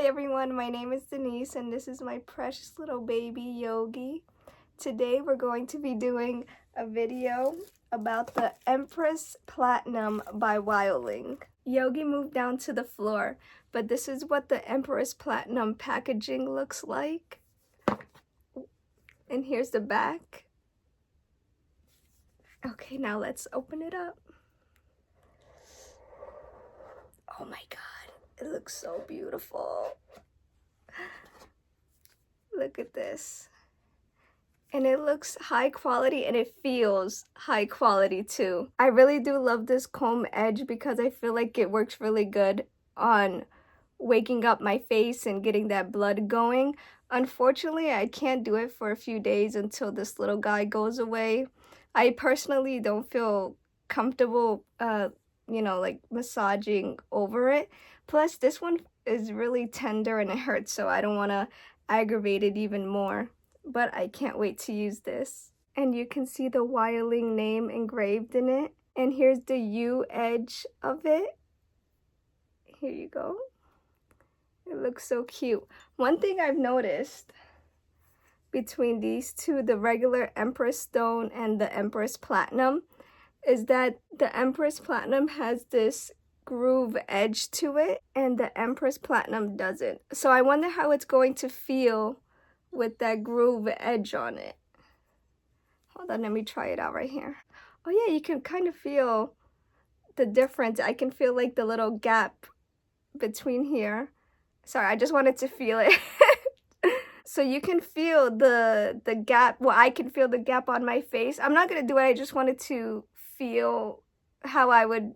everyone, my name is Denise and this is my precious little baby Yogi. Today we're going to be doing a video about the Empress Platinum by Wildling. Yogi moved down to the floor, but this is what the Empress Platinum packaging looks like. And here's the back. Okay, now let's open it up. Oh my god, it looks so beautiful. Look at this. And it looks high quality and it feels high quality too. I really do love this comb edge because I feel like it works really good on waking up my face and getting that blood going. Unfortunately, I can't do it for a few days until this little guy goes away. I personally don't feel comfortable, like massaging over it. Plus, this one is really tender and it hurts, so I don't want to aggravate it even more. But I can't wait to use this. And you can see the Wildling name engraved in it. And here's the U edge of it. Here you go. It looks so cute. One thing I've noticed between these two, the regular Empress Stone and the Empress Platinum, is that the Empress Platinum has this groove edge to it and the Empress Platinum doesn't. So I wonder how it's going to feel with that groove edge on it. Hold on, let me try it out right here. Oh yeah, you can kind of feel the difference. I can feel like the little gap between here. Sorry, I just wanted to feel it. So you can feel the gap. Well, I can feel the gap on my face. I'm not gonna do it. I just wanted to feel how I would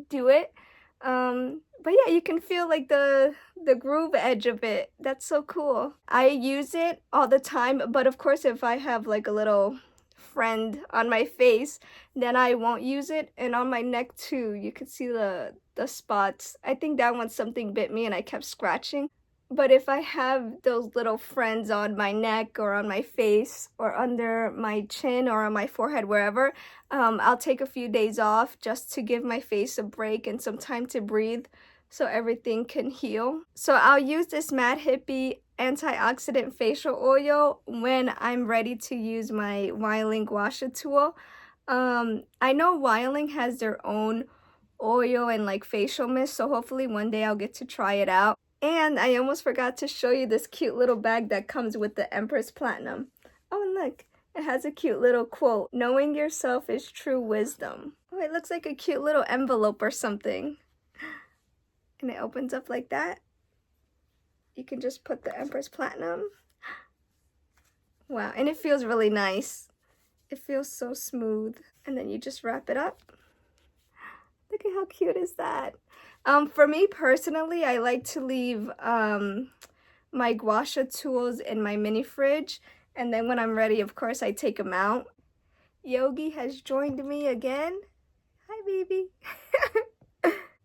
do it. But yeah, you can feel like the groove edge of it. That's so cool. I use it all the time, but of course if I have like a little friend on my face, then I won't use it. And on my neck too, you can see the spots. I think that one something bit me and I kept scratching. But if I have those little friends on my neck or on my face or under my chin or on my forehead, wherever, I'll take a few days off just to give my face a break and some time to breathe so everything can heal. So I'll use this Mad Hippie antioxidant facial oil when I'm ready to use my Wildling Gua Sha tool. I know Wildling has their own oil and like facial mist, so hopefully one day I'll get to try it out. And I almost forgot to show you this cute little bag that comes with the Empress Platinum. Oh, and look, it has a cute little quote. Knowing yourself is true wisdom. Oh, it looks like a cute little envelope or something. And it opens up like that. You can just put the Empress Platinum. Wow, and it feels really nice. It feels so smooth. And then you just wrap it up. Look at how cute is that? For me personally, I like to leave my gua sha tools in my mini fridge, and then when I'm ready, of course, I take them out. Yogi has joined me again. Hi, baby.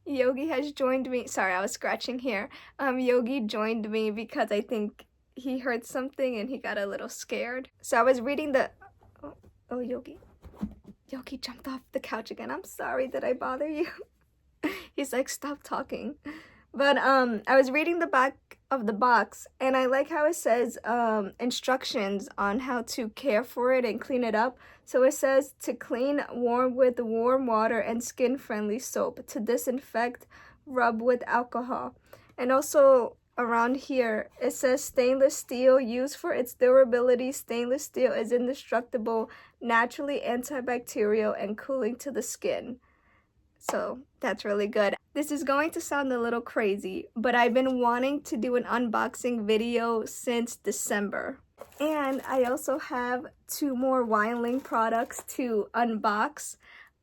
Yogi has joined me. Sorry, I was scratching here. Yogi joined me because I think he heard something and he got a little scared. So I was reading the... Oh, Yogi. Yogi jumped off the couch again. I'm sorry, did I bother you? He's like, stop talking. But I was reading the back of the box and I like how it says instructions on how to care for it and clean it up. So it says to clean, warm with warm water and skin-friendly soap. To disinfect, rub with alcohol. And also around here, it says stainless steel. Used for its durability, stainless steel is indestructible, naturally antibacterial, and cooling to the skin. So that's really good. This is going to sound a little crazy, but I've been wanting to do an unboxing video since December. And I also have 2 more Wildling products to unbox.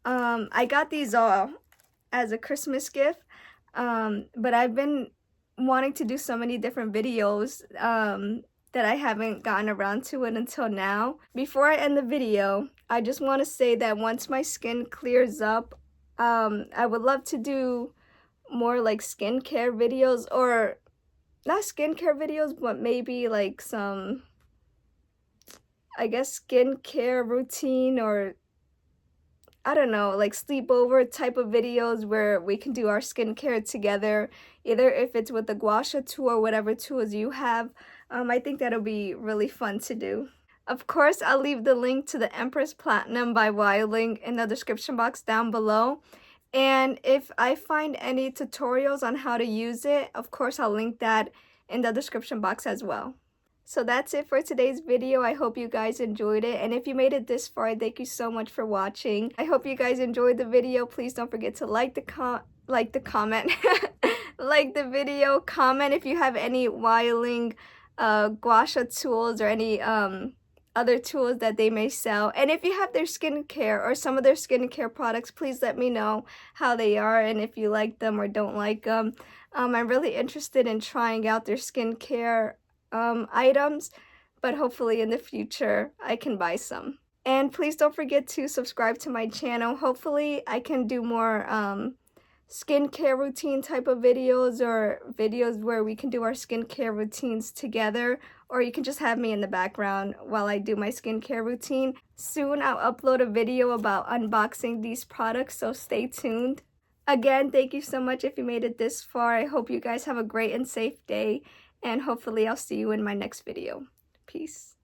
I got these all as a Christmas gift, but I've been wanting to do so many different videos that I haven't gotten around to it until now. Before I end the video, I just want to say that once my skin clears up, I would love to do more like skincare videos, or not skincare videos, but maybe like some, I guess, skincare routine, or I don't know, like sleepover type of videos where we can do our skincare together, either if it's with the gua sha tool or whatever tools you have. I think that'll be really fun to do. Of course, I'll leave the link to the Empress Platinum by Wildling in the description box down below. And if I find any tutorials on how to use it, of course I'll link that in the description box as well. So that's it for today's video. I hope you guys enjoyed it. And if you made it this far, thank you so much for watching. I hope you guys enjoyed the video. Please don't forget to like the comment, like the video, comment if you have any Wildling gua sha tools or any other tools that they may sell. And if you have their skincare or some of their skincare products, please let me know how they are and if you like them or don't like them. I'm really interested in trying out their skincare items, but hopefully in the future I can buy some. And please don't forget to subscribe to my channel. Hopefully I can do more skincare routine type of videos, or videos where we can do our skincare routines together, or you can just have me in the background while I do my skincare routine. Soon I'll upload a video about unboxing these products, so stay tuned. Again, thank you so much if you made it this far. I hope you guys have a great and safe day, and hopefully I'll see you in my next video. Peace.